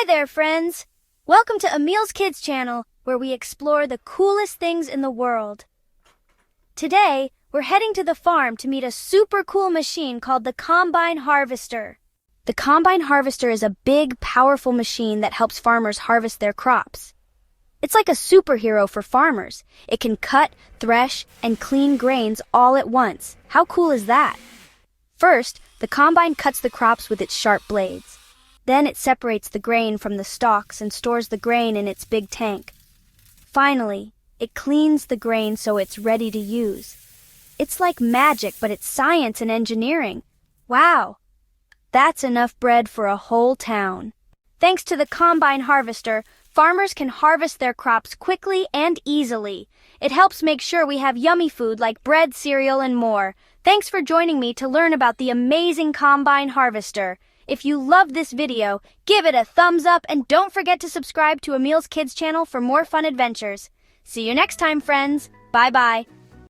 Hi there, friends! Welcome to Emil's Kids channel, where we explore the coolest things in the world. Today, we're heading to the farm to meet a super cool machine called the Combine Harvester. The Combine Harvester is a big, powerful machine that helps farmers harvest their crops. It's like a superhero for farmers. It can cut, thresh, and clean grains all at once. How cool is that? First, the combine cuts the crops with its sharp blades. Then it separates the grain from the stalks and stores the grain in its big tank. Finally, it cleans the grain so it's ready to use. It's like magic, but it's science and engineering. Wow! That's enough bread for a whole town. Thanks to the Combine Harvester, farmers can harvest their crops quickly and easily. It helps make sure we have yummy food like bread, cereal, and more. Thanks for joining me to learn about the amazing Combine Harvester. If you loved this video, give it a thumbs up and don't forget to subscribe to Emil's Kids channel for more fun adventures. See you next time, friends. Bye-bye.